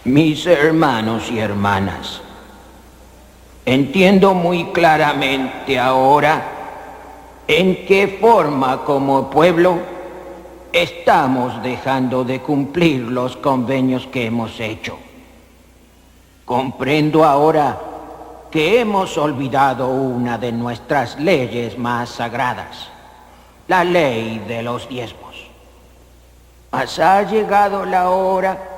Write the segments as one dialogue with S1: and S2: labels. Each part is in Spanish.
S1: Mis hermanos y hermanas, entiendo muy claramente ahora en qué forma como pueblo estamos dejando de cumplir los convenios que hemos hecho. Comprendo ahora que hemos olvidado una de nuestras leyes más sagradas, la ley de los diezmos. Mas ha llegado la hora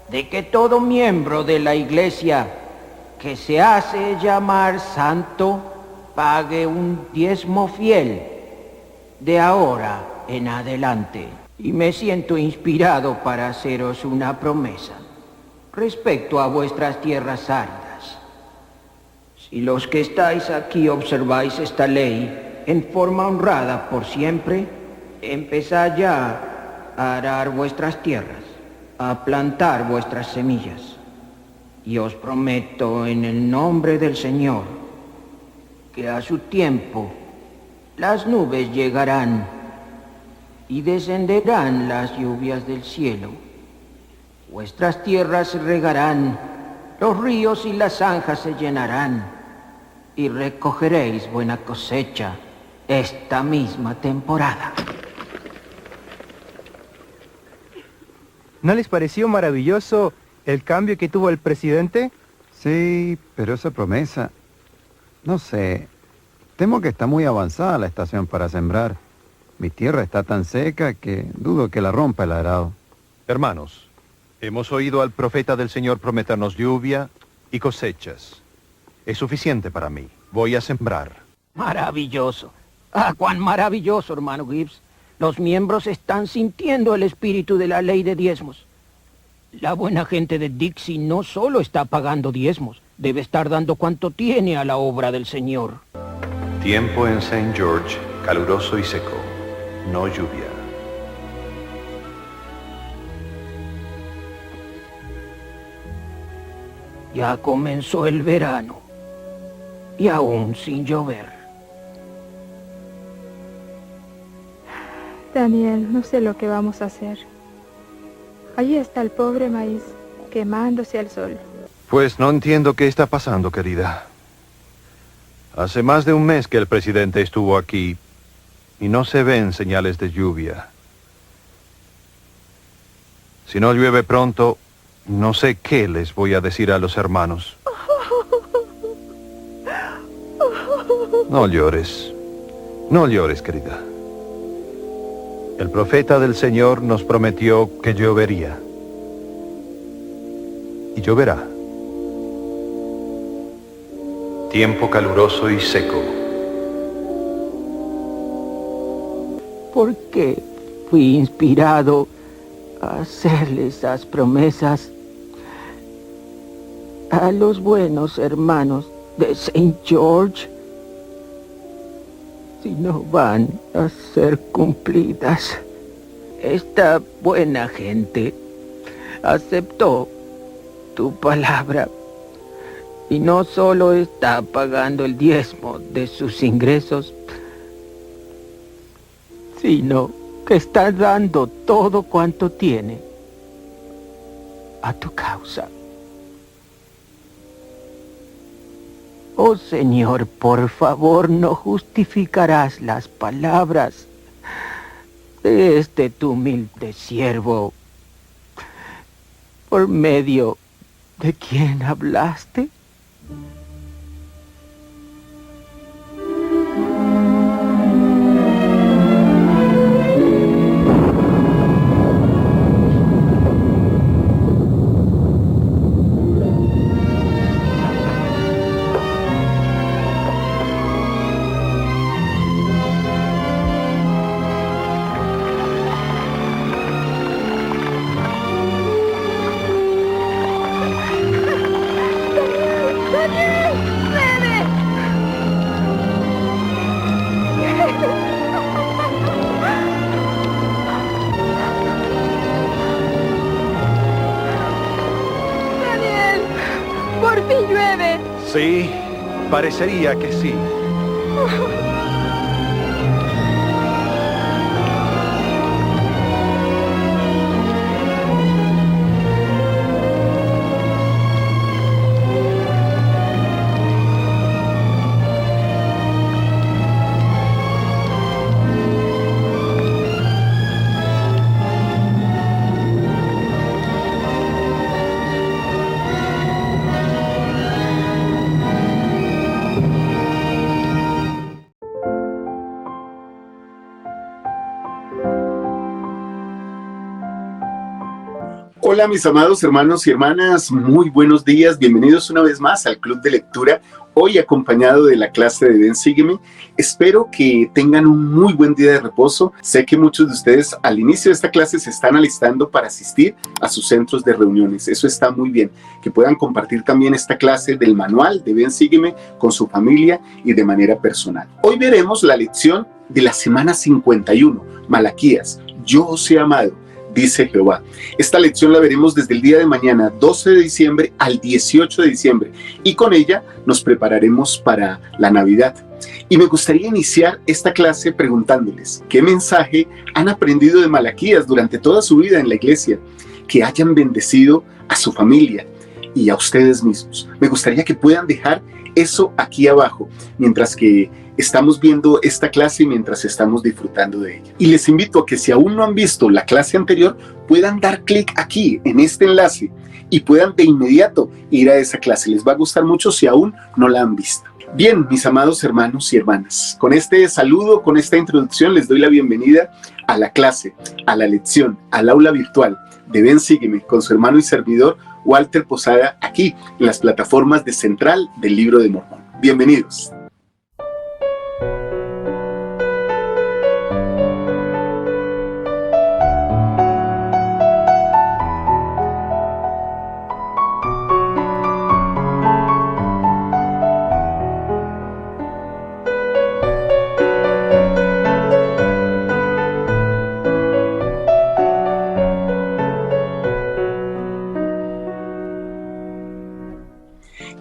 S1: de que todo miembro de la Iglesia que se hace llamar santo pague un diezmo fiel de ahora en adelante. Y me siento inspirado para haceros una promesa respecto a vuestras tierras áridas. Si los que estáis aquí observáis esta ley en forma honrada por siempre, empezad ya a arar vuestras tierras, a plantar vuestras semillas. Y os prometo en el nombre del Señor que a su tiempo las nubes llegarán y descenderán las lluvias del cielo. Vuestras tierras se regarán, los ríos y las zanjas se llenarán, y recogeréis buena cosecha esta misma temporada.
S2: ¿No les pareció maravilloso el cambio que tuvo el presidente?
S3: Sí, pero esa promesa, no sé, temo que está muy avanzada la estación para sembrar. Mi tierra está tan seca que dudo que la rompa el arado.
S4: Hermanos, hemos oído al profeta del Señor prometernos lluvia y cosechas. Es suficiente para mí. Voy a sembrar.
S1: Maravilloso. Ah, cuán maravilloso, hermano Gibbs. Los miembros están sintiendo el espíritu de la ley de diezmos. La buena gente de Dixie no solo está pagando diezmos, debe estar dando cuanto tiene a la obra del Señor.
S4: Tiempo en St. George, caluroso y seco, no lluvia.
S1: Ya comenzó el verano, y aún sin llover.
S5: Daniel, no sé lo que vamos a hacer. Allí está el pobre maíz, quemándose al sol.
S4: Pues no entiendo qué está pasando, querida. Hace más de un mes que el presidente estuvo aquí y no se ven señales de lluvia. Si no llueve pronto, no sé qué les voy a decir a los hermanos. No llores. No llores, querida. El profeta del Señor nos prometió que llovería. Y lloverá. Tiempo caluroso y seco.
S1: ¿Por qué fui inspirado a hacerle esas promesas a los buenos hermanos de St. George si no van a ser cumplidas? Esta buena gente aceptó tu palabra y no solo está pagando el diezmo de sus ingresos, sino que está dando todo cuanto tiene a tu causa. Oh Señor, por favor, no justificarás las palabras de este tu humilde siervo por medio de quien hablaste.
S4: Sí, parecería que sí.
S6: Hola mis amados hermanos y hermanas, muy buenos días, bienvenidos una vez más al Club de Lectura, hoy acompañado de la clase de Ven, Sígueme. Espero que tengan un muy buen día de reposo. Sé que muchos de ustedes al inicio de esta clase se están alistando para asistir a sus centros de reuniones. Eso está muy bien, que puedan compartir también esta clase del manual de Ven, Sígueme con su familia y de manera personal. Hoy veremos la lección de la semana 51, Malaquías, yo os he amado, dice Jehová. Esta lección la veremos desde el día de mañana, 12 de diciembre al 18 de diciembre, y con ella nos prepararemos para la Navidad. Y me gustaría iniciar esta clase preguntándoles, ¿qué mensaje han aprendido de Malaquías durante toda su vida en la iglesia? Que hayan bendecido a su familia y a ustedes mismos. Me gustaría que puedan dejar eso aquí abajo, mientras que estamos viendo esta clase y mientras estamos disfrutando de ella. Y les invito a que si aún no han visto la clase anterior, puedan dar clic aquí en este enlace y puedan de inmediato ir a esa clase. Les va a gustar mucho si aún no la han visto. Bien, mis amados hermanos y hermanas, con este saludo, con esta introducción, les doy la bienvenida a la clase, a la lección, al aula virtual de Ven, Sígueme, con su hermano y servidor Walter Posada, aquí en las plataformas de Central del Libro de Mormón. Bienvenidos.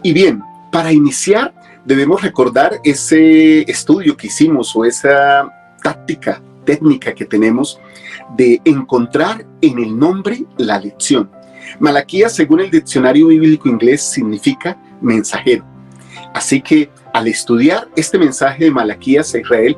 S6: Y bien, para iniciar debemos recordar ese estudio que hicimos o esa técnica que tenemos de encontrar en el nombre la lección. Malaquías, según el diccionario bíblico inglés, significa mensajero. Así que al estudiar este mensaje de Malaquías a Israel,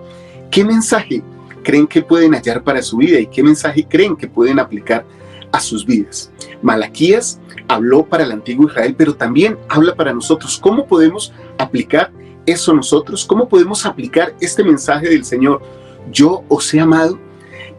S6: ¿qué mensaje creen que pueden hallar para su vida y qué mensaje creen que pueden aplicar a sus vidas? Malaquías habló para el antiguo Israel, pero también habla para nosotros. ¿Cómo podemos aplicar eso nosotros? ¿Cómo podemos aplicar este mensaje del Señor? Yo os he amado.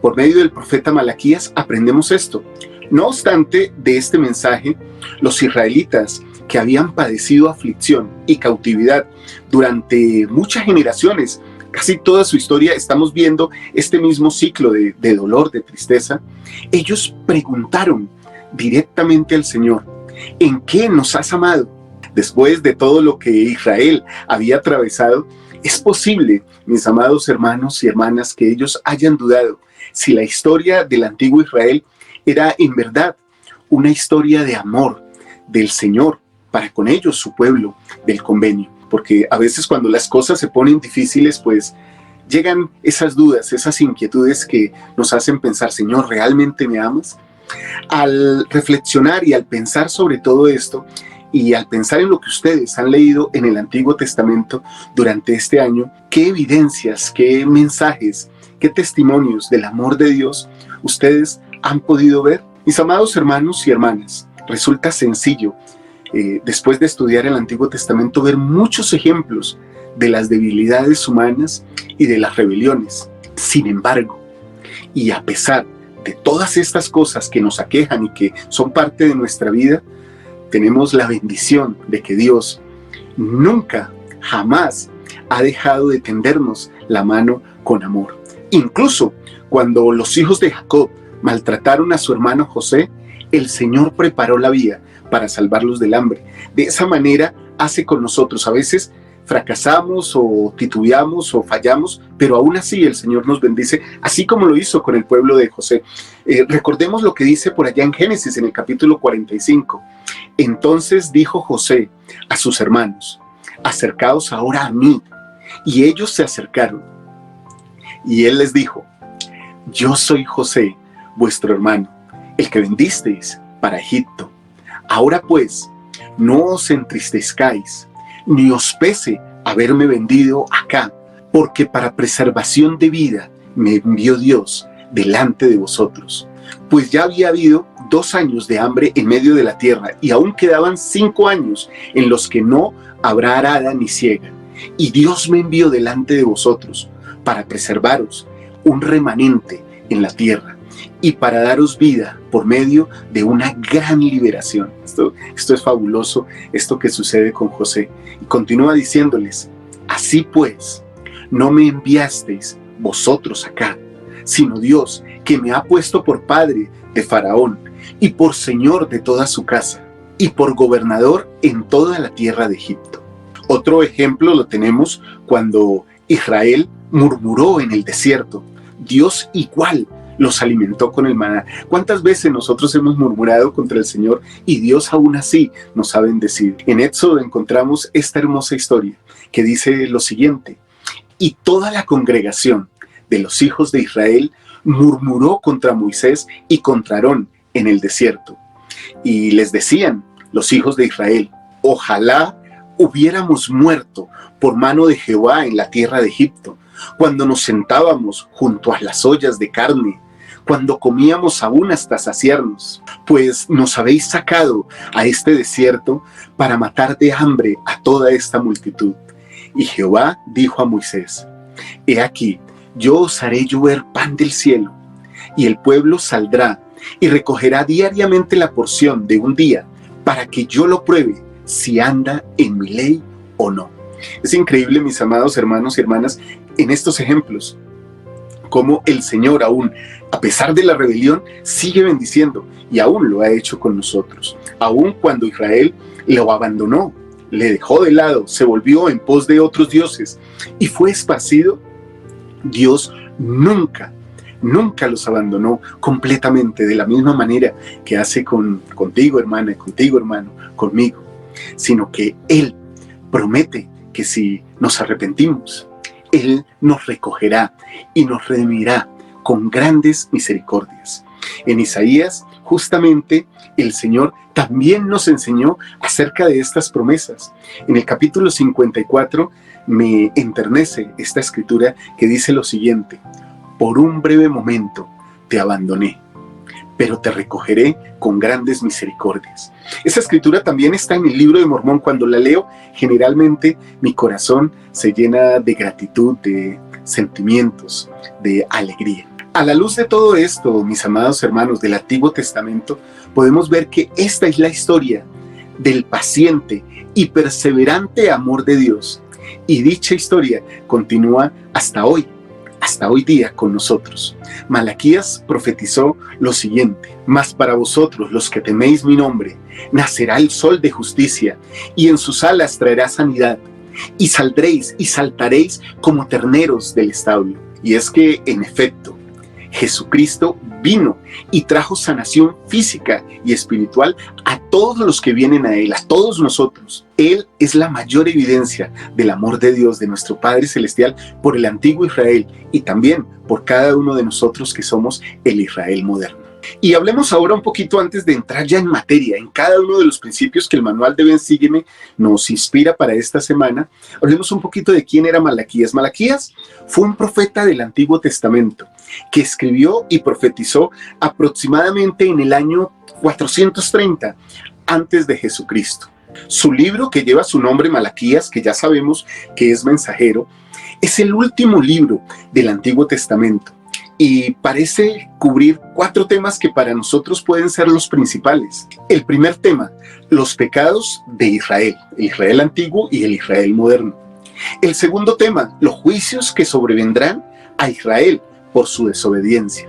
S6: Por medio del profeta Malaquías aprendemos esto. No obstante, de este mensaje, los israelitas que habían padecido aflicción y cautividad durante muchas generaciones, casi toda su historia, estamos viendo este mismo ciclo de dolor, de tristeza. Ellos preguntaron directamente al Señor, ¿en qué nos has amado? Después de todo lo que Israel había atravesado, es posible, mis amados hermanos y hermanas, que ellos hayan dudado si la historia del antiguo Israel era en verdad una historia de amor del Señor para con ellos, su pueblo, del convenio. Porque a veces cuando las cosas se ponen difíciles, pues llegan esas dudas, esas inquietudes que nos hacen pensar, Señor, ¿realmente me amas? Al reflexionar y al pensar sobre todo esto, y al pensar en lo que ustedes han leído en el Antiguo Testamento durante este año, ¿qué evidencias, qué mensajes, qué testimonios del amor de Dios ustedes han podido ver? Mis amados hermanos y hermanas, resulta sencillo, después de estudiar el Antiguo Testamento, ver muchos ejemplos de las debilidades humanas y de las rebeliones. Sin embargo, y a pesar de todas estas cosas que nos aquejan y que son parte de nuestra vida, tenemos la bendición de que Dios nunca, jamás ha dejado de tendernos la mano con amor. Incluso cuando los hijos de Jacob maltrataron a su hermano José, el Señor preparó la vía para salvarlos del hambre. De esa manera hace con nosotros. A veces fracasamos o titubeamos o fallamos, pero aún así el Señor nos bendice, así como lo hizo con el pueblo de José. Recordemos lo que dice por allá en Génesis, en el capítulo 45. Entonces dijo José a sus hermanos, acercaos ahora a mí. Y ellos se acercaron. Y él les dijo, yo soy José, vuestro hermano, el que vendisteis para Egipto. Ahora pues, no os entristezcáis, ni os pese haberme vendido acá, porque para preservación de vida me envió Dios delante de vosotros. Pues ya había habido 2 años de hambre en medio de la tierra, y aún quedaban 5 años en los que no habrá arada ni siega. Y Dios me envió delante de vosotros para preservaros un remanente en la tierra. y para daros vida por medio de una gran liberación. Esto es fabuloso, esto que sucede con José. Y continúa diciéndoles, así pues, no me enviasteis vosotros acá, sino Dios, que me ha puesto por padre de Faraón y por señor de toda su casa y por gobernador en toda la tierra de Egipto. Otro ejemplo lo tenemos cuando Israel murmuró en el desierto. Dios igual los alimentó con el maná. ¿Cuántas veces nosotros hemos murmurado contra el Señor y Dios aún así nos ha bendecido? En Éxodo encontramos esta hermosa historia que dice lo siguiente: y toda la congregación de los hijos de Israel murmuró contra Moisés y contra Aarón en el desierto. Y les decían los hijos de Israel, ojalá hubiéramos muerto por mano de Jehová en la tierra de Egipto, cuando nos sentábamos junto a las ollas de carne, cuando comíamos aún hasta saciarnos, pues nos habéis sacado a este desierto para matar de hambre a toda esta multitud. Y Jehová dijo a Moisés, he aquí, yo os haré llover pan del cielo, y el pueblo saldrá y recogerá diariamente la porción de un día, para que yo lo pruebe si anda en mi ley o no. Es increíble, mis amados hermanos y hermanas, en estos ejemplos, cómo el Señor aún, a pesar de la rebelión, sigue bendiciendo, y aún lo ha hecho con nosotros. Aún cuando Israel lo abandonó, le dejó de lado, se volvió en pos de otros dioses y fue esparcido, Dios nunca los abandonó completamente, de la misma manera que hace contigo, hermana, contigo, hermano, conmigo, sino que Él promete que si nos arrepentimos, Él nos recogerá y nos redimirá con grandes misericordias. En Isaías, justamente, el Señor también nos enseñó acerca de estas promesas. En el capítulo 54 me enternece esta escritura que dice lo siguiente: por un breve momento te abandoné, pero te recogeré con grandes misericordias. Esa escritura también está en el libro de Mormón. Cuando la leo, generalmente mi corazón se llena de gratitud, de sentimientos, de alegría. A la luz de todo esto, mis amados hermanos, del Antiguo Testamento, podemos ver que esta es la historia del paciente y perseverante amor de Dios. Y dicha historia continúa hasta hoy día con nosotros. Malaquías profetizó lo siguiente: mas para vosotros, los que teméis mi nombre, nacerá el sol de justicia, y en sus alas traerá sanidad, y saldréis y saltaréis como terneros del establo. Y es que, en efecto, Jesucristo vino y trajo sanación física y espiritual a todos los que vienen a Él, a todos nosotros. Él es la mayor evidencia del amor de Dios, de nuestro Padre Celestial, por el antiguo Israel y también por cada uno de nosotros que somos el Israel moderno. Y hablemos ahora un poquito, antes de entrar ya en materia, en cada uno de los principios que el manual de Ven Sígueme nos inspira para esta semana. Hablemos un poquito de quién era Malaquías. Malaquías fue un profeta del Antiguo Testamento que escribió y profetizó aproximadamente en el año 430 antes de Jesucristo. Su libro, que lleva su nombre, Malaquías, que ya sabemos que es mensajero, es el último libro del Antiguo Testamento y parece cubrir 4 temas que para nosotros pueden ser los principales. El primer tema: los pecados de Israel, el Israel antiguo y el Israel moderno. El segundo tema: los juicios que sobrevendrán a Israel por su desobediencia.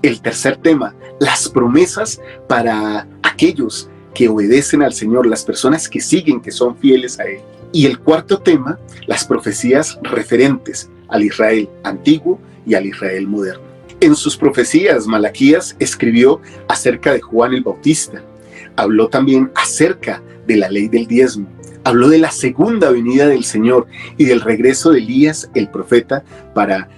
S6: El tercer tema: las promesas para aquellos que obedecen al Señor, las personas que siguen, que son fieles a Él. Y el cuarto tema: las profecías referentes al Israel antiguo y al Israel moderno. En sus profecías, Malaquías escribió acerca de Juan el Bautista. Habló también acerca de la ley del diezmo. Habló de la segunda venida del Señor y del regreso de Elías, el profeta, para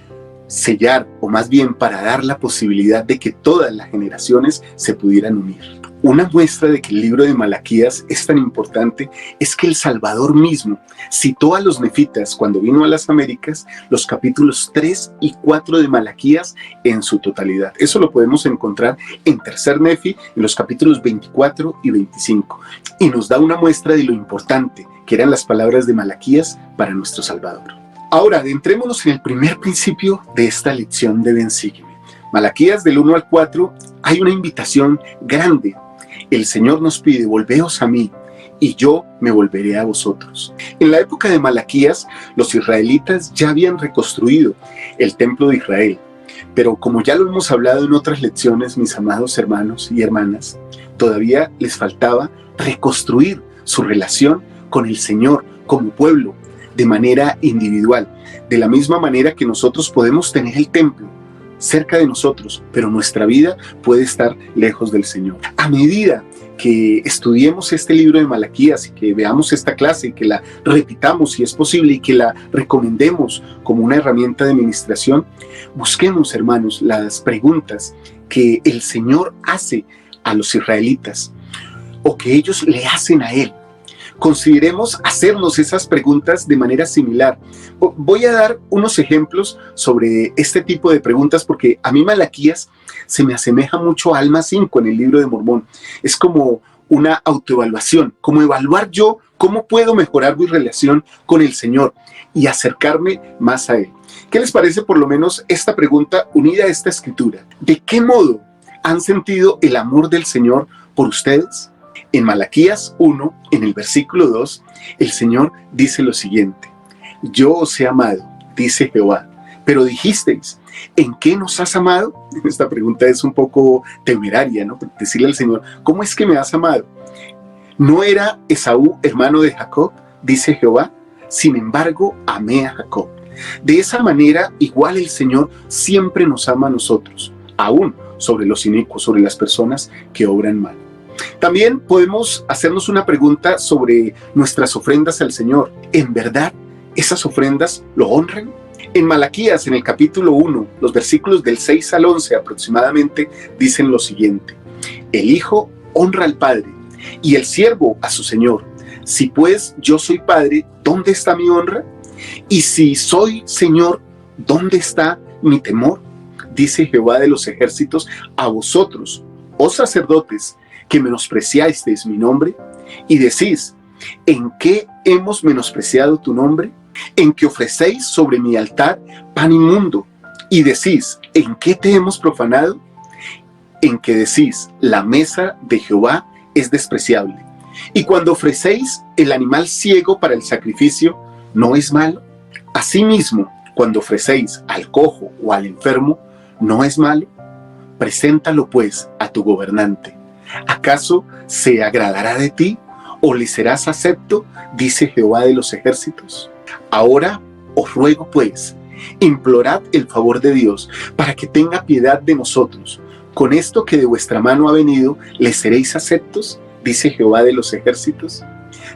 S6: sellar, o más bien para dar la posibilidad de que todas las generaciones se pudieran unir. Una muestra de que el libro de Malaquías es tan importante es que el Salvador mismo citó a los nefitas cuando vino a las Américas los capítulos 3 y 4 de Malaquías en su totalidad. Eso lo podemos encontrar en Tercer Nefi, en los capítulos 24 y 25, y nos da una muestra de lo importante que eran las palabras de Malaquías para nuestro Salvador. Ahora, adentrémonos en el primer principio de esta lección de Ven Sígueme. Malaquías del 1 al 4 hay una invitación grande. El Señor nos pide, volveos a mí, y yo me volveré a vosotros. En la época de Malaquías, los israelitas ya habían reconstruido el templo de Israel. Pero como ya lo hemos hablado en otras lecciones, mis amados hermanos y hermanas, todavía les faltaba reconstruir su relación con el Señor como pueblo, de manera individual. De la misma manera que nosotros podemos tener el templo cerca de nosotros, pero nuestra vida puede estar lejos del Señor. A medida que estudiemos este libro de Malaquías y que veamos esta clase y que la repitamos si es posible y que la recomendemos como una herramienta de ministración, busquemos, hermanos, las preguntas que el Señor hace a los israelitas o que ellos le hacen a Él. Consideremos hacernos esas preguntas de manera similar. Voy a dar unos ejemplos sobre este tipo de preguntas porque a mí Malaquías se me asemeja mucho a Alma 5 en el libro de Mormón. Es como una autoevaluación, como evaluar yo cómo puedo mejorar mi relación con el Señor y acercarme más a Él. ¿Qué les parece por lo menos esta pregunta unida a esta escritura? ¿De qué modo han sentido el amor del Señor por ustedes? En Malaquías 1, en el versículo 2, el Señor dice lo siguiente: yo os he amado, dice Jehová, pero dijisteis, ¿en qué nos has amado? Esta pregunta es un poco temeraria, ¿no? Decirle al Señor, ¿cómo es que me has amado? ¿No era Esaú hermano de Jacob? Dice Jehová, sin embargo, amé a Jacob. De esa manera, igual el Señor siempre nos ama a nosotros, aún sobre los inicuos, sobre las personas que obran mal. También podemos hacernos una pregunta sobre nuestras ofrendas al Señor. ¿En verdad esas ofrendas lo honran? En Malaquías, en el capítulo 1, los versículos del 6 al 11 aproximadamente, dicen lo siguiente: el Hijo honra al Padre y el siervo a su Señor. Si pues yo soy Padre, ¿dónde está mi honra? Y si soy Señor, ¿dónde está mi temor? Dice Jehová de los ejércitos a vosotros, oh sacerdotes, que menospreciasteis mi nombre, y decís, ¿en qué hemos menospreciado tu nombre? En que ofrecéis sobre mi altar pan inmundo, y decís, ¿en qué te hemos profanado? En que decís, la mesa de Jehová es despreciable. Y cuando ofrecéis el animal ciego para el sacrificio, ¿no es malo? Asimismo, cuando ofrecéis al cojo o al enfermo, ¿no es malo? Preséntalo pues a tu gobernante. ¿Acaso se agradará de ti o le serás acepto? Dice Jehová de los ejércitos. Ahora os ruego pues, implorad el favor de Dios para que tenga piedad de nosotros. Con esto que de vuestra mano ha venido, ¿le seréis aceptos? Dice Jehová de los ejércitos.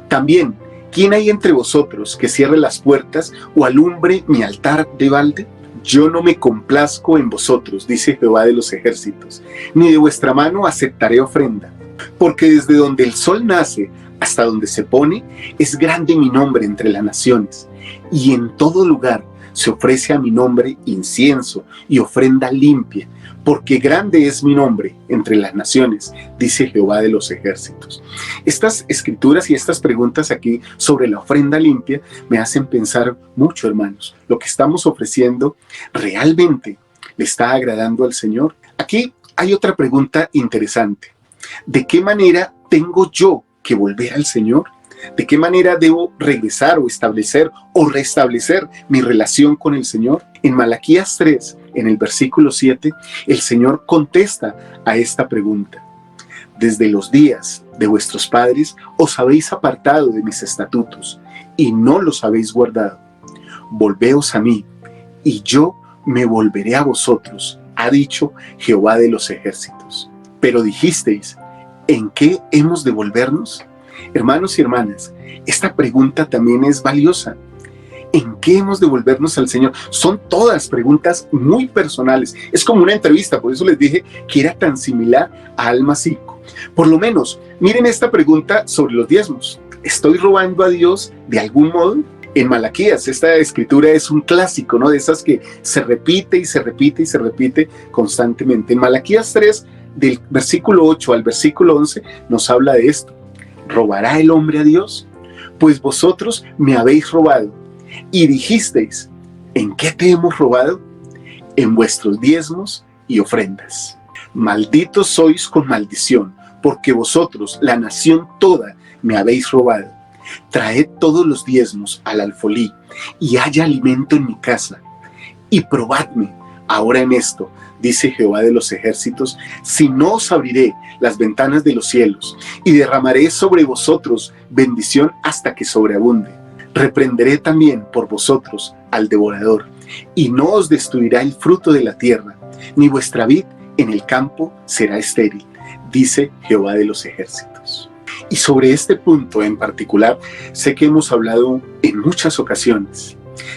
S6: También, ¿quién hay entre vosotros que cierre las puertas o alumbre mi altar de balde? Yo no me complazco en vosotros, dice Jehová de los ejércitos, ni de vuestra mano aceptaré ofrenda, porque desde donde el sol nace hasta donde se pone, es grande mi nombre entre las naciones, y en todo lugar se ofrece a mi nombre incienso y ofrenda limpia, porque grande es mi nombre entre las naciones, dice Jehová de los ejércitos. Estas escrituras y estas preguntas aquí sobre la ofrenda limpia me hacen pensar mucho, hermanos. Lo que estamos ofreciendo realmente le está agradando al Señor. Aquí hay otra pregunta interesante. ¿De qué manera tengo yo que volver al Señor? ¿De qué manera debo regresar o establecer o restablecer mi relación con el Señor? En Malaquías 3, en el versículo 7, el Señor contesta a esta pregunta. Desde los días de vuestros padres os habéis apartado de mis estatutos y no los habéis guardado. Volveos a mí y yo me volveré a vosotros, ha dicho Jehová de los ejércitos. Pero dijisteis, ¿en qué hemos de volvernos? Hermanos y hermanas, esta pregunta también es valiosa. ¿En qué hemos de volvernos al Señor? Son todas preguntas muy personales. Es como una entrevista, por eso les dije que era tan similar a Alma 5. Por lo menos, miren esta pregunta sobre los diezmos. ¿Estoy robando a Dios de algún modo? En Malaquías, esta escritura es un clásico, ¿no? De esas que se repite y se repite y se repite constantemente. En Malaquías 3, del versículo 8 al versículo 11, nos habla de esto. ¿Robará el hombre a Dios? Pues vosotros me habéis robado. Y dijisteis, ¿en qué te hemos robado? En vuestros diezmos y ofrendas. Malditos sois con maldición, porque vosotros, la nación toda, me habéis robado. Traed todos los diezmos al alfolí, y haya alimento en mi casa. Y probadme ahora en esto, dice Jehová de los ejércitos, si no os abriré las ventanas de los cielos, y derramaré sobre vosotros bendición hasta que sobreabunde. Reprenderé también por vosotros al devorador, y no os destruirá el fruto de la tierra, ni vuestra vid en el campo será estéril, dice Jehová de los ejércitos. Y sobre este punto en particular, sé que hemos hablado en muchas ocasiones.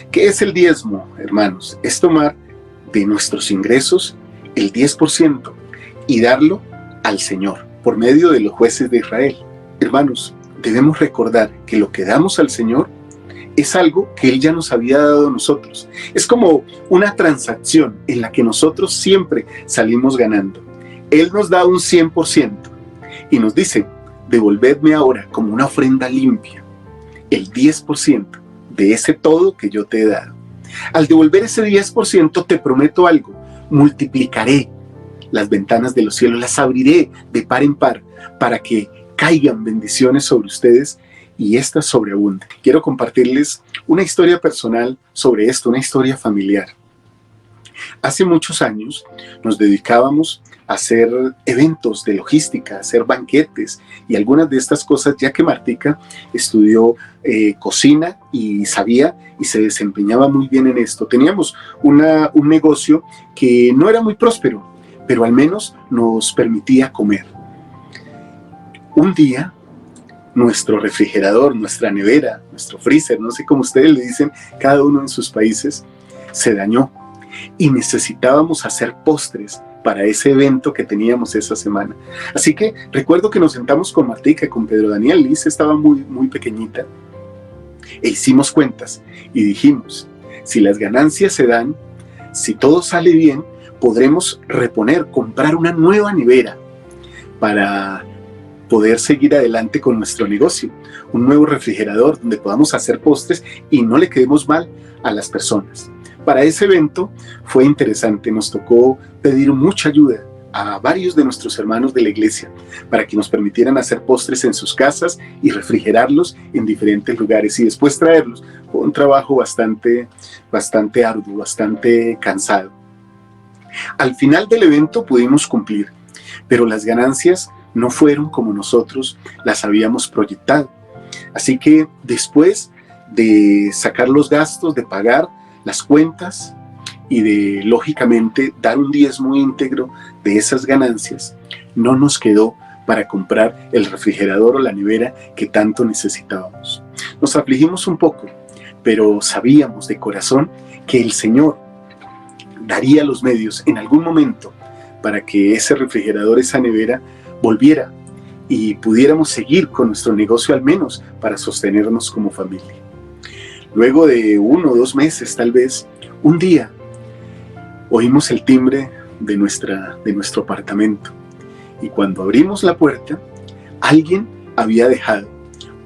S6: ¿Qué es el diezmo, hermanos? Es tomar de nuestros ingresos el 10% y darlo al Señor por medio de los jueces de Israel. Hermanos, debemos recordar que lo que damos al Señor es algo que Él ya nos había dado a nosotros. Es como una transacción en la que nosotros siempre salimos ganando. Él nos da un 100% y nos dice, devolvedme ahora como una ofrenda limpia el 10% de ese todo que yo te he dado. Al devolver ese 10% te prometo algo, multiplicaré las ventanas de los cielos, las abriré de par en par para que caigan bendiciones sobre ustedes y éstas sobreabunden. Quiero compartirles una historia personal sobre esto, una historia familiar. Hace muchos años nos dedicábamos a hacer eventos de logística, a hacer banquetes y algunas de estas cosas, ya que Martica estudió cocina y sabía y se desempeñaba muy bien en esto. Teníamos un negocio que no era muy próspero, pero al menos nos permitía comer. Un día, nuestro refrigerador, nuestra nevera, nuestro freezer, no sé cómo ustedes le dicen, cada uno en sus países, se dañó y necesitábamos hacer postres para ese evento que teníamos esa semana. Así que recuerdo que nos sentamos con Martica y con Pedro Daniel. Liz estaba muy pequeñita e hicimos cuentas y dijimos, si las ganancias se dan, si todo sale bien, podremos reponer, comprar una nueva nevera para poder seguir adelante con nuestro negocio, un nuevo refrigerador donde podamos hacer postres y no le quedemos mal a las personas. Para ese evento fue interesante, nos tocó pedir mucha ayuda a varios de nuestros hermanos de la iglesia para que nos permitieran hacer postres en sus casas y refrigerarlos en diferentes lugares y después traerlos. Fue un trabajo bastante arduo, bastante cansado. Al final del evento pudimos cumplir, pero las ganancias no fueron como nosotros las habíamos proyectado. Así que después de sacar los gastos, de pagar las cuentas y de, lógicamente, dar un diezmo íntegro de esas ganancias, no nos quedó para comprar el refrigerador o la nevera que tanto necesitábamos. Nos afligimos un poco, pero sabíamos de corazón que el Señor daría los medios en algún momento para que ese refrigerador, esa nevera, volviera y pudiéramos seguir con nuestro negocio al menos para sostenernos como familia. Luego de 1 o 2 meses, tal vez, un día, oímos el timbre de nuestro apartamento. Y cuando abrimos la puerta, alguien había dejado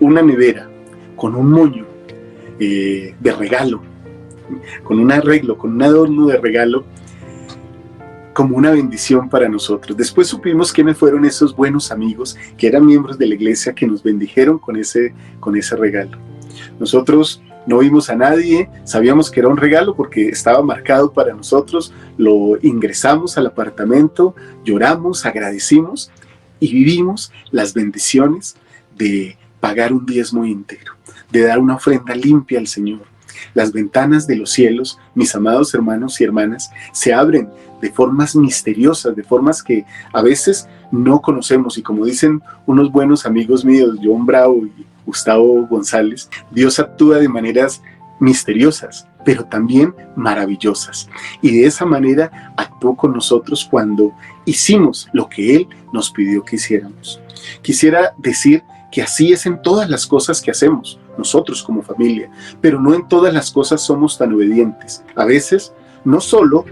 S6: una nevera con un moño de regalo, con un arreglo, con un adorno de regalo, como una bendición para nosotros. Después supimos quiénes fueron esos buenos amigos que eran miembros de la iglesia que nos bendijeron con ese regalo. Nosotros no vimos a nadie, sabíamos que era un regalo porque estaba marcado para nosotros, lo ingresamos al apartamento, lloramos, agradecimos y vivimos las bendiciones de pagar un diezmo íntegro, de dar una ofrenda limpia al Señor. Las ventanas de los cielos, mis amados hermanos y hermanas, se abren de formas misteriosas, de formas que a veces no conocemos. Y como dicen unos buenos amigos míos, John Bravo y Gustavo González, Dios actúa de maneras misteriosas, pero también maravillosas. Y de esa manera actuó con nosotros cuando hicimos lo que Él nos pidió que hiciéramos. Quisiera decir que así es en todas las cosas que hacemos, nosotros como familia, pero no en todas las cosas somos tan obedientes. A veces no solo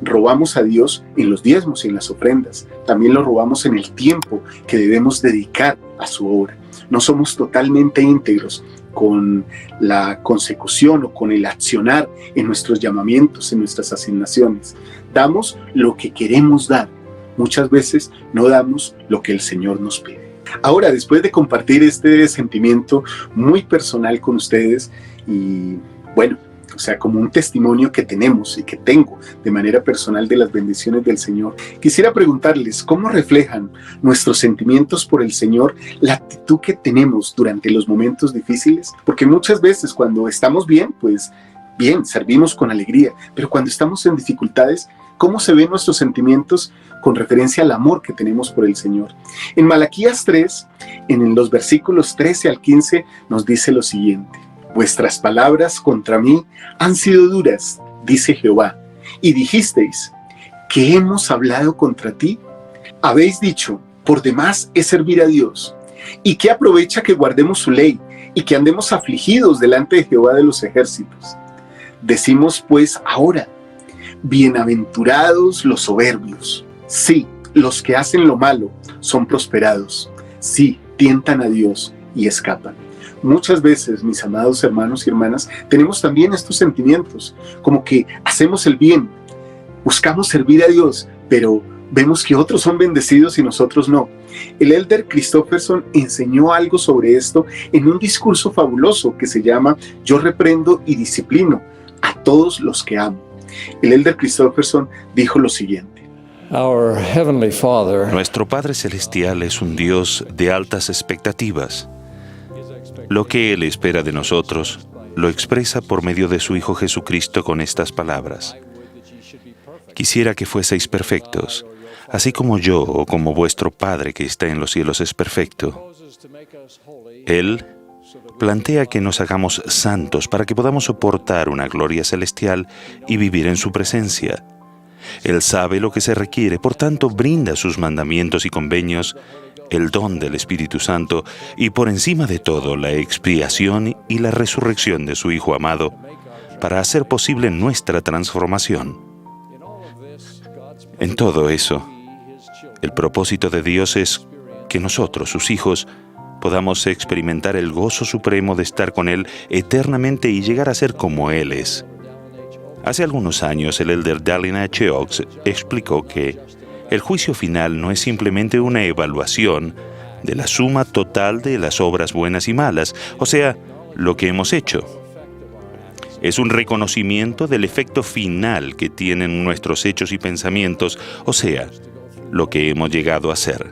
S6: robamos a Dios en los diezmos y en las ofrendas, también lo robamos en el tiempo que debemos dedicar a su obra. No somos totalmente íntegros con la consecución o con el accionar en nuestros llamamientos, en nuestras asignaciones. Damos lo que queremos dar. Muchas veces no damos lo que el Señor nos pide. Ahora, después de compartir este sentimiento muy personal con ustedes y bueno, o sea, como un testimonio que tenemos y que tengo de manera personal de las bendiciones del Señor, quisiera preguntarles cómo reflejan nuestros sentimientos por el Señor la actitud que tenemos durante los momentos difíciles, porque muchas veces cuando estamos bien, pues bien, servimos con alegría, pero cuando estamos en dificultades, ¿cómo se ven nuestros sentimientos con referencia al amor que tenemos por el Señor? En Malaquías 3, en los versículos 13 al 15, nos dice lo siguiente: vuestras palabras contra mí han sido duras, dice Jehová, y dijisteis, ¿qué hemos hablado contra ti? Habéis dicho, por demás es servir a Dios, y qué aprovecha que guardemos su ley, y que andemos afligidos delante de Jehová de los ejércitos. Decimos pues ahora, bienaventurados los soberbios. Sí, los que hacen lo malo son prosperados. Sí, tientan a Dios y escapan. Muchas veces, mis amados hermanos y hermanas, tenemos también estos sentimientos, como que hacemos el bien, buscamos servir a Dios, pero vemos que otros son bendecidos y nosotros no. El elder Christofferson enseñó algo sobre esto en un discurso fabuloso que se llama Yo reprendo y disciplino a todos los que amo. El elder Christofferson dijo lo siguiente:
S7: Nuestro Padre Celestial es un Dios de altas expectativas. Lo que Él espera de nosotros lo expresa por medio de su Hijo Jesucristo con estas palabras: quisiera que fueseis perfectos, así como yo o como vuestro Padre que está en los cielos es perfecto. Él plantea que nos hagamos santos para que podamos soportar una gloria celestial y vivir en su presencia. Él sabe lo que se requiere, por tanto brinda sus mandamientos y convenios, el don del Espíritu Santo y por encima de todo la expiación y la resurrección de su Hijo amado para hacer posible nuestra transformación. En todo eso, el propósito de Dios es que nosotros, sus hijos, podamos experimentar el gozo supremo de estar con Él eternamente y llegar a ser como Él es. Hace algunos años el elder Dallin H. Oaks explicó que el juicio final no es simplemente una evaluación de la suma total de las obras buenas y malas, o sea, lo que hemos hecho. Es un reconocimiento del efecto final que tienen nuestros hechos y pensamientos, o sea, lo que hemos llegado a ser.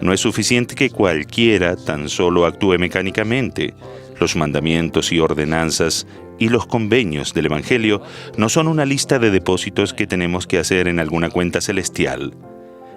S7: No es suficiente que cualquiera tan solo actúe mecánicamente. Los mandamientos y ordenanzas y los convenios del Evangelio no son una lista de depósitos que tenemos que hacer en alguna cuenta celestial.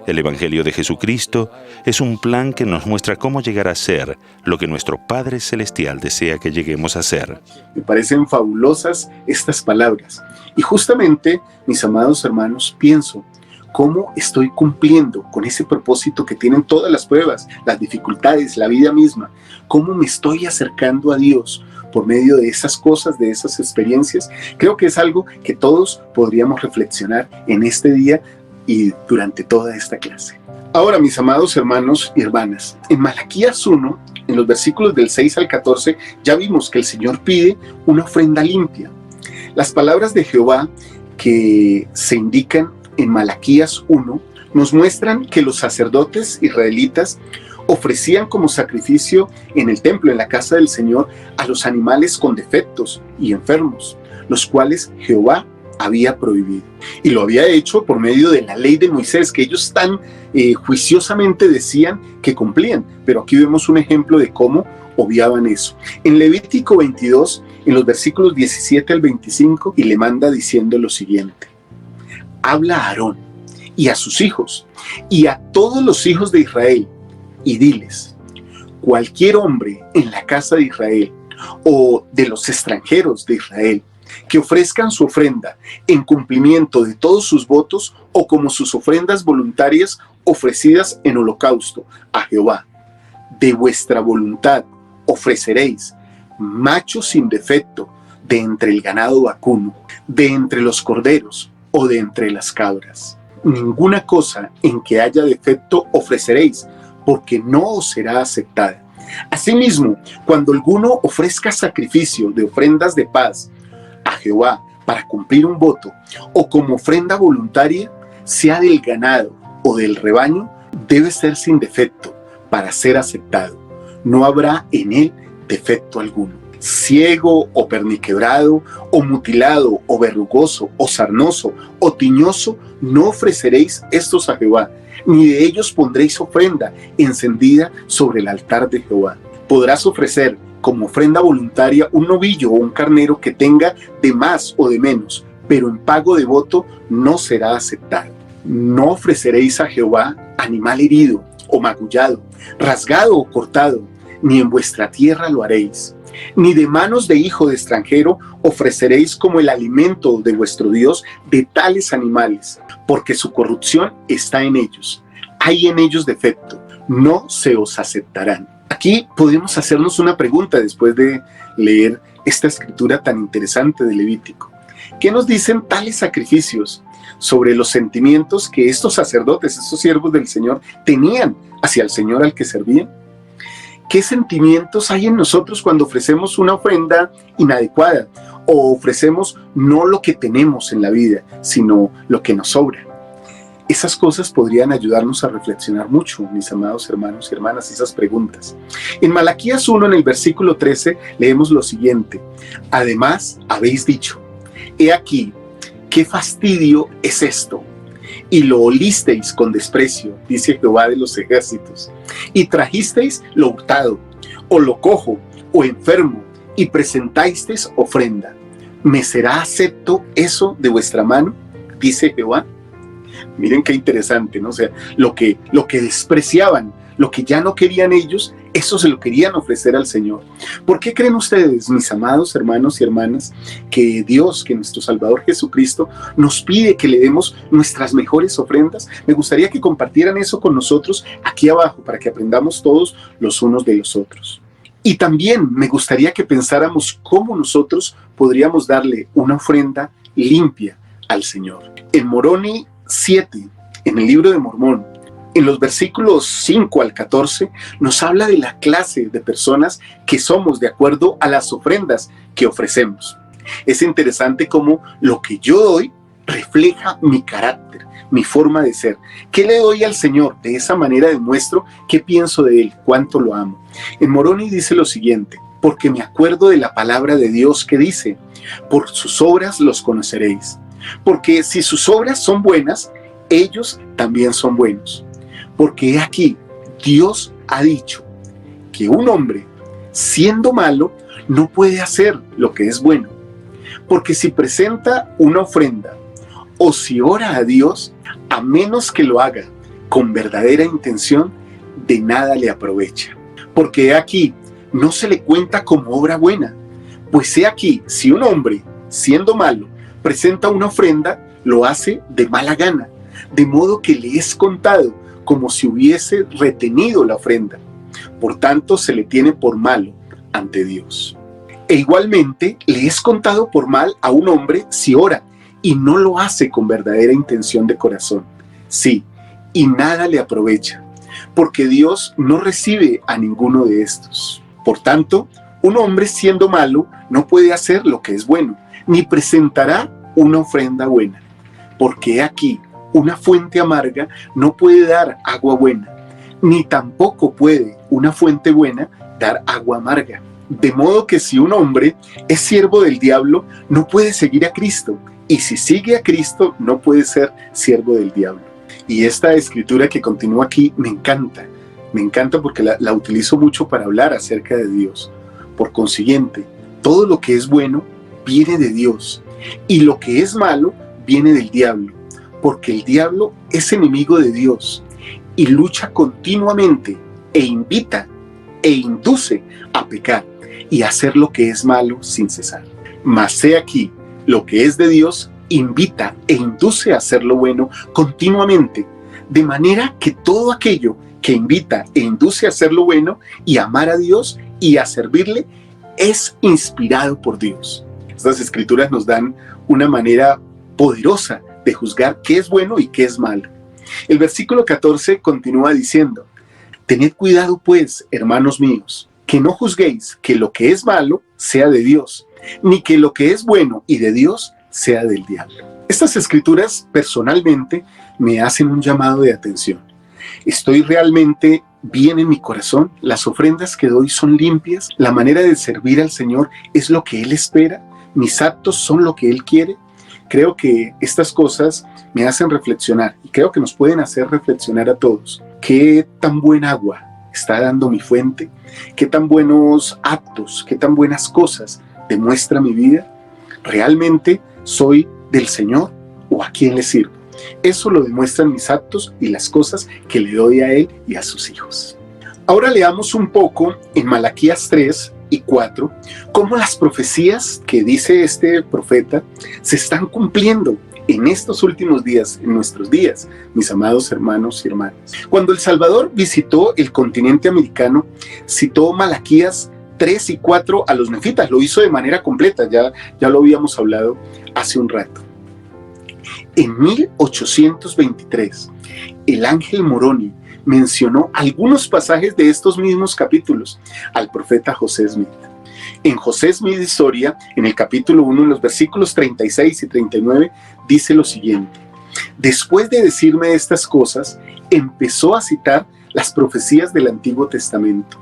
S7: El Evangelio de Jesucristo es un plan que nos muestra cómo llegar a ser lo que nuestro Padre Celestial desea que lleguemos a ser.
S6: Me parecen fabulosas estas palabras. Y justamente, mis amados hermanos, pienso, ¿cómo estoy cumpliendo con ese propósito que tienen todas las pruebas, las dificultades, la vida misma? ¿Cómo me estoy acercando a Dios por medio de esas cosas, de esas experiencias? Creo que es algo que todos podríamos reflexionar en este día y durante toda esta clase. Ahora, mis amados hermanos y hermanas, en Malaquías 1, en los versículos del 6 al 14, ya vimos que el Señor pide una ofrenda limpia. Las palabras de Jehová que se indican en Malaquías 1 nos muestran que los sacerdotes israelitas ofrecían como sacrificio en el templo, en la casa del Señor, a los animales con defectos y enfermos, los cuales Jehová había prohibido. Y lo había hecho por medio de la ley de Moisés, que ellos tan juiciosamente decían que cumplían. Pero aquí vemos un ejemplo de cómo obviaban eso. En Levítico 22, en los versículos 17 al 25, y le manda diciendo lo siguiente: habla a Aarón y a sus hijos y a todos los hijos de Israel y diles: cualquier hombre en la casa de Israel o de los extranjeros de Israel que ofrezcan su ofrenda en cumplimiento de todos sus votos o como sus ofrendas voluntarias ofrecidas en holocausto a Jehová, de vuestra voluntad ofreceréis machos sin defecto de entre el ganado vacuno, de entre los corderos o de entre las cabras. Ninguna cosa en que haya defecto ofreceréis, porque no os será aceptada. Asimismo, cuando alguno ofrezca sacrificio de ofrendas de paz a Jehová para cumplir un voto, o como ofrenda voluntaria, sea del ganado o del rebaño, debe ser sin defecto para ser aceptado. No habrá en él defecto alguno. Ciego o perniquebrado, o mutilado, o verrugoso, o sarnoso, o tiñoso, no ofreceréis estos a Jehová, ni de ellos pondréis ofrenda encendida sobre el altar de Jehová. Podrás ofrecer como ofrenda voluntaria un novillo o un carnero que tenga de más o de menos, pero en pago de voto no será aceptado. No ofreceréis a Jehová animal herido o magullado, rasgado o cortado, ni en vuestra tierra lo haréis. Ni de manos de hijo de extranjero ofreceréis como el alimento de vuestro Dios de tales animales, porque su corrupción está en ellos. Hay en ellos defecto, no se os aceptarán. Aquí podemos hacernos una pregunta después de leer esta escritura tan interesante de Levítico. ¿Qué nos dicen tales sacrificios sobre los sentimientos que estos sacerdotes, estos siervos del Señor, tenían hacia el Señor al que servían? ¿Qué sentimientos hay en nosotros cuando ofrecemos una ofrenda inadecuada o ofrecemos no lo que tenemos en la vida, sino lo que nos sobra? Esas cosas podrían ayudarnos a reflexionar mucho, mis amados hermanos y hermanas, esas preguntas. En Malaquías 1, en el versículo 13, leemos lo siguiente: además habéis dicho, he aquí, qué fastidio es esto, y lo olisteis con desprecio, dice Jehová de los ejércitos, y trajisteis lo hurtado, o lo cojo, o enfermo, y presentasteis ofrenda. ¿Me será acepto eso de vuestra mano? Dice Jehová. Miren qué interesante, ¿no? O sea, lo que despreciaban, lo que ya no querían ellos, eso se lo querían ofrecer al Señor. ¿Por qué creen ustedes, mis amados hermanos y hermanas, que Dios, que nuestro Salvador Jesucristo nos pide que le demos nuestras mejores ofrendas? Me gustaría que compartieran eso con nosotros aquí abajo para que aprendamos todos los unos de los otros. Y también me gustaría que pensáramos cómo nosotros podríamos darle una ofrenda limpia al Señor. En Moroni 7, en el libro de Mormón, en los versículos 5 al 14, nos habla de la clase de personas que somos de acuerdo a las ofrendas que ofrecemos. Es interesante cómo lo que yo doy refleja mi carácter, mi forma de ser. ¿Qué le doy al Señor? De esa manera demuestro qué pienso de Él, cuánto lo amo. En Moroni dice lo siguiente: porque me acuerdo de la palabra de Dios que dice, por sus obras los conoceréis. Porque si sus obras son buenas, ellos también son buenos. Porque he aquí, Dios ha dicho que un hombre, siendo malo, no puede hacer lo que es bueno. Porque si presenta una ofrenda o si ora a Dios, a menos que lo haga con verdadera intención, de nada le aprovecha. Porque he aquí, no se le cuenta como obra buena. Pues he aquí, si un hombre, siendo malo, presenta una ofrenda, lo hace de mala gana, de modo que le es contado como si hubiese retenido la ofrenda. Por tanto, se le tiene por malo ante Dios. E igualmente, le es contado por mal a un hombre si ora y no lo hace con verdadera intención de corazón. Sí, y nada le aprovecha, porque Dios no recibe a ninguno de estos. Por tanto, un hombre siendo malo no puede hacer lo que es bueno, ni presentará una ofrenda buena, porque aquí una fuente amarga no puede dar agua buena, ni tampoco puede una fuente buena dar agua amarga. De modo que si un hombre es siervo del diablo, no puede seguir a Cristo, y si sigue a Cristo, no puede ser siervo del diablo. Y esta escritura que continúa aquí me encanta porque la utilizo mucho para hablar acerca de Dios. Por consiguiente, todo lo que es bueno viene de Dios, y lo que es malo viene del diablo, porque el diablo es enemigo de Dios y lucha continuamente e invita e induce a pecar y a hacer lo que es malo sin cesar. Mas he aquí, lo que es de Dios invita e induce a hacer lo bueno continuamente, de manera que todo aquello que invita e induce a hacer lo bueno y amar a Dios y a servirle es inspirado por Dios. Estas escrituras nos dan una manera poderosa de juzgar qué es bueno y qué es malo. El versículo 14 continúa diciendo: Tened cuidado, pues, hermanos míos, que no juzguéis que lo que es malo sea de Dios, ni que lo que es bueno y de Dios sea del diablo. Estas escrituras, personalmente, me hacen un llamado de atención. ¿Estoy realmente bien en mi corazón? ¿Las ofrendas que doy son limpias? ¿La manera de servir al Señor es lo que Él espera? ¿Mis actos son lo que Él quiere? Creo que estas cosas me hacen reflexionar y creo que nos pueden hacer reflexionar a todos. ¿Qué tan buen agua está dando mi fuente? ¿Qué tan buenos actos, qué tan buenas cosas demuestra mi vida? ¿Realmente soy del Señor o a quién le sirvo? Eso lo demuestran mis actos y las cosas que le doy a Él y a sus hijos. Ahora leamos un poco en Malaquías 3 y 4 cómo las profecías que dice este profeta se están cumpliendo en estos últimos días, en nuestros días, mis amados hermanos y hermanas. Cuando el Salvador visitó el continente americano, citó Malaquías 3 y 4 a los nefitas, lo hizo de manera completa, ya lo habíamos hablado hace un rato. En 1823, el ángel Moroni mencionó algunos pasajes de estos mismos capítulos al profeta José Smith. En José Smith Historia, en el capítulo 1, en los versículos 36 y 39, dice lo siguiente: después de decirme estas cosas, empezó a citar las profecías del Antiguo Testamento.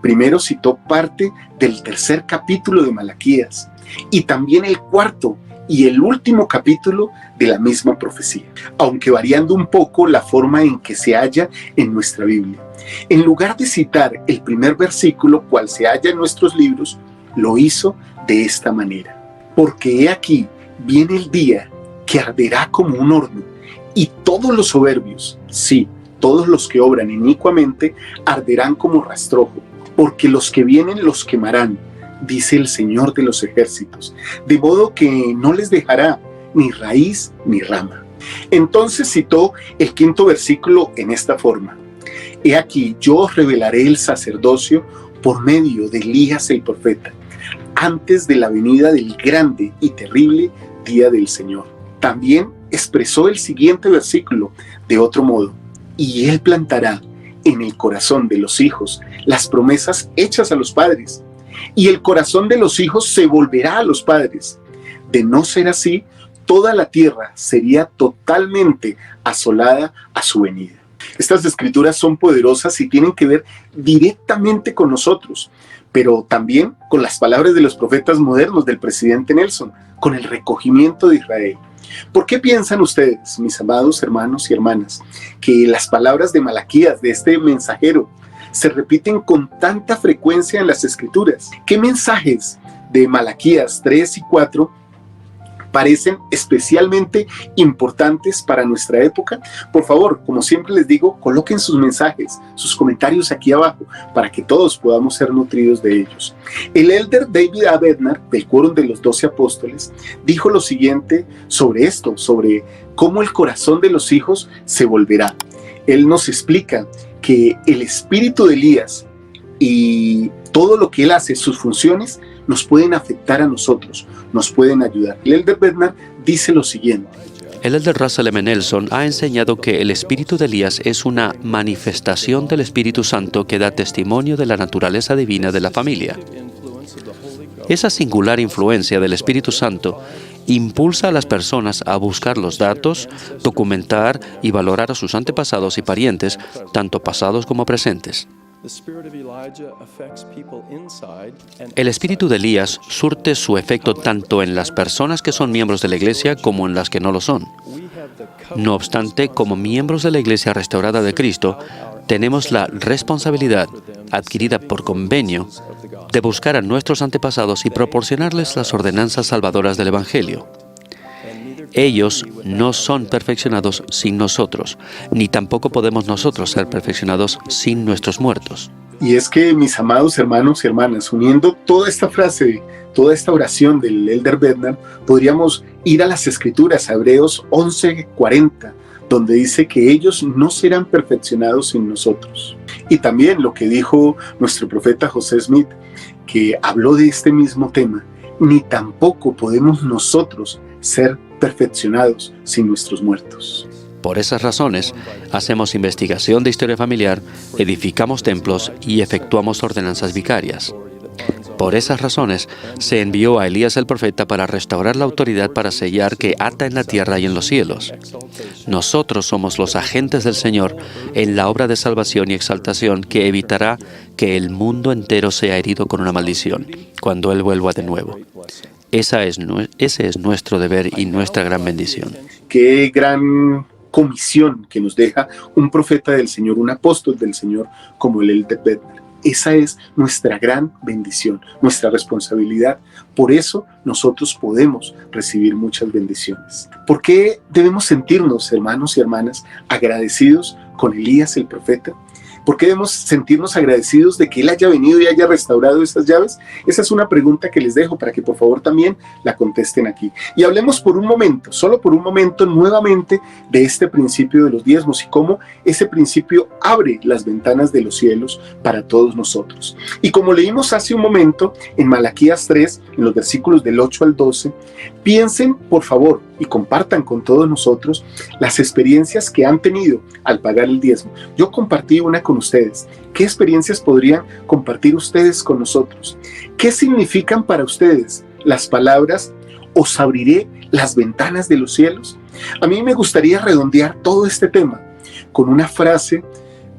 S6: Primero citó parte del tercer capítulo de Malaquías y también el cuarto y el último capítulo de la misma profecía, aunque variando un poco la forma en que se halla en nuestra Biblia. En lugar de citar el primer versículo, cual se halla en nuestros libros, lo hizo de esta manera: porque he aquí, viene el día que arderá como un horno, y todos los soberbios, sí, todos los que obran inicuamente, arderán como rastrojo, porque los que vienen los quemarán, dice el Señor de los ejércitos, de modo que no les dejará ni raíz ni rama. Entonces citó el quinto versículo en esta forma: he aquí, yo os revelaré el sacerdocio por medio de Elías el profeta, antes de la venida del grande y terrible día del Señor. También expresó el siguiente versículo de otro modo: y él plantará en el corazón de los hijos las promesas hechas a los padres, y el corazón de los hijos se volverá a los padres. De no ser así, toda la tierra sería totalmente asolada a su venida. Estas escrituras son poderosas y tienen que ver directamente con nosotros, pero también con las palabras de los profetas modernos del presidente Nelson, con el recogimiento de Israel. ¿Por qué piensan ustedes, mis amados hermanos y hermanas, que las palabras de Malaquías, de este mensajero, se repiten con tanta frecuencia en las escrituras? ¿Qué mensajes de Malaquías 3 y 4 parecen especialmente importantes para nuestra época? Por favor, como siempre les digo, coloquen sus mensajes, sus comentarios aquí abajo, para que todos podamos ser nutridos de ellos. El elder David A. Bednar, del Quórum de los 12 Apóstoles, dijo lo siguiente sobre esto, sobre cómo el corazón de los hijos se volverá. Él nos explica que el espíritu de Elías y todo lo que él hace, sus funciones, nos pueden afectar a nosotros, nos pueden ayudar. El elder Bednar dice lo siguiente:
S8: el elder Russell M. Nelson ha enseñado que el espíritu de Elías es una manifestación del Espíritu Santo que da testimonio de la naturaleza divina de la familia. Esa singular influencia del Espíritu Santo impulsa a las personas a buscar los datos, documentar y valorar a sus antepasados y parientes, tanto pasados como presentes. El espíritu de Elías surte su efecto tanto en las personas que son miembros de la Iglesia como en las que no lo son. No obstante, como miembros de la Iglesia restaurada de Cristo, tenemos la responsabilidad, adquirida por convenio, de buscar a nuestros antepasados y proporcionarles las ordenanzas salvadoras del Evangelio. Ellos no son perfeccionados sin nosotros, ni tampoco podemos nosotros ser perfeccionados sin nuestros muertos.
S6: Y es que, mis amados hermanos y hermanas, uniendo toda esta frase, toda esta oración del elder Bednar, podríamos ir a las Escrituras, a Hebreos 11:40, donde dice que ellos no serán perfeccionados sin nosotros. Y también lo que dijo nuestro profeta José Smith, que habló de este mismo tema: ni tampoco podemos nosotros ser perfeccionados sin nuestros muertos.
S8: Por esas razones, hacemos investigación de historia familiar, edificamos templos y efectuamos ordenanzas vicarias. Por esas razones, se envió a Elías el profeta para restaurar la autoridad para sellar que ata en la tierra y en los cielos. Nosotros somos los agentes del Señor en la obra de salvación y exaltación que evitará que el mundo entero sea herido con una maldición, cuando Él vuelva de nuevo. Ese es nuestro deber y nuestra gran bendición.
S6: Qué gran comisión que nos deja un profeta del Señor, un apóstol del Señor como el Elder Bednar. Esa es nuestra gran bendición, nuestra responsabilidad. Por eso nosotros podemos recibir muchas bendiciones. ¿Por qué debemos sentirnos, hermanos y hermanas, agradecidos con Elías el profeta? ¿Por qué debemos sentirnos agradecidos de que Él haya venido y haya restaurado estas llaves? Esa es una pregunta que les dejo para que por favor también la contesten aquí. Y hablemos por un momento, solo por un momento, nuevamente de este principio de los diezmos y cómo ese principio abre las ventanas de los cielos para todos nosotros. Y como leímos hace un momento en Malaquías 3, en los versículos del 8 al 12, piensen por favor y compartan con todos nosotros las experiencias que han tenido al pagar el diezmo. Yo compartí una con ustedes. ¿Qué experiencias podrían compartir ustedes con nosotros? ¿Qué significan para ustedes las palabras "os abriré las ventanas de los cielos"? A mí me gustaría redondear todo este tema con una frase,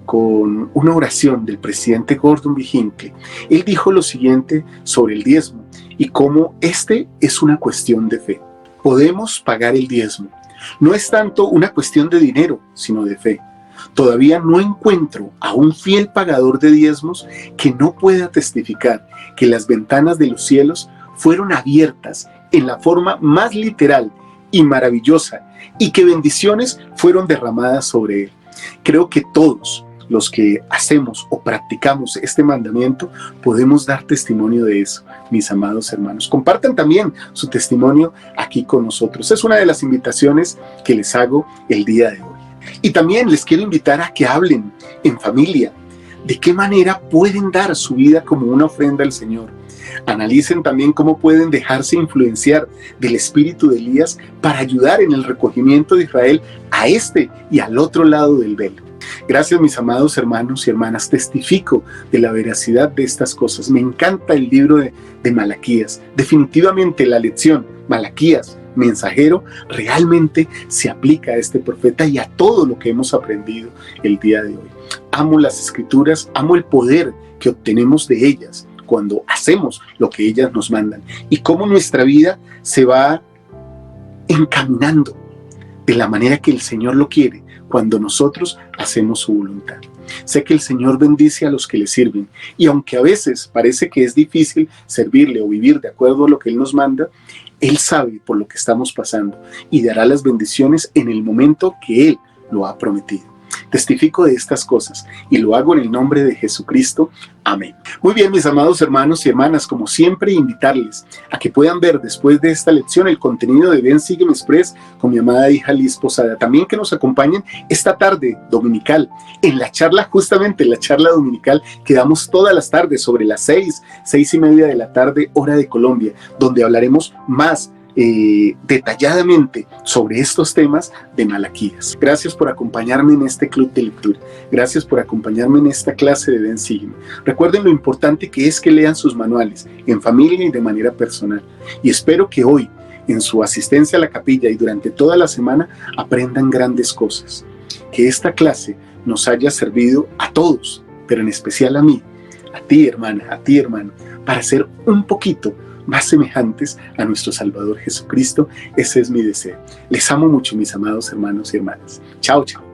S6: con una oración del presidente Gordon B. Hinckley. Él dijo lo siguiente sobre el diezmo y cómo este es una cuestión de fe. Podemos pagar el diezmo. No es tanto una cuestión de dinero, sino de fe. Todavía no encuentro a un fiel pagador de diezmos que no pueda testificar que las ventanas de los cielos fueron abiertas en la forma más literal y maravillosa y que bendiciones fueron derramadas sobre él. Creo que todos los que hacemos o practicamos este mandamiento podemos dar testimonio de eso, mis amados hermanos. Compartan también su testimonio aquí con nosotros. Es una de las invitaciones que les hago el día de hoy. Y también les quiero invitar a que hablen en familia de qué manera pueden dar su vida como una ofrenda al Señor. Analicen también cómo pueden dejarse influenciar del espíritu de Elías para ayudar en el recogimiento de Israel a este y al otro lado del velo. Gracias, mis amados hermanos y hermanas. Testifico de la veracidad de estas cosas. Me encanta el libro de Malaquías. Definitivamente la lección Malaquías, mensajero, realmente se aplica a este profeta y a todo lo que hemos aprendido el día de hoy. Amo las escrituras, amo el poder que obtenemos de ellas cuando hacemos lo que ellas nos mandan y cómo nuestra vida se va encaminando de la manera que el Señor lo quiere cuando nosotros hacemos su voluntad. Sé que el Señor bendice a los que le sirven y aunque a veces parece que es difícil servirle o vivir de acuerdo a lo que Él nos manda, Él sabe por lo que estamos pasando y dará las bendiciones en el momento que Él lo ha prometido. Testifico de estas cosas y lo hago en el nombre de Jesucristo. Amén. Muy bien, mis amados hermanos y hermanas, como siempre, invitarles a que puedan ver después de esta lección el contenido de Ven Sígueme Express con mi amada hija Liz Posada. También que nos acompañen esta tarde dominical en la charla, justamente en la charla dominical que damos todas las tardes sobre las 6:30 de la tarde, hora de Colombia, donde hablaremos más detalladamente sobre estos temas de Malaquías. Gracias por acompañarme en este club de lectura. Gracias por acompañarme en esta clase de Ven Sígueme. Recuerden lo importante que es que lean sus manuales en familia y de manera personal. Y espero que hoy, en su asistencia a la capilla y durante toda la semana, aprendan grandes cosas. Que esta clase nos haya servido a todos, pero en especial a mí, a ti hermana, a ti hermano, para ser un poquito más semejantes a nuestro Salvador Jesucristo. Ese es mi deseo. Les amo mucho, mis amados hermanos y hermanas. Chao, chao.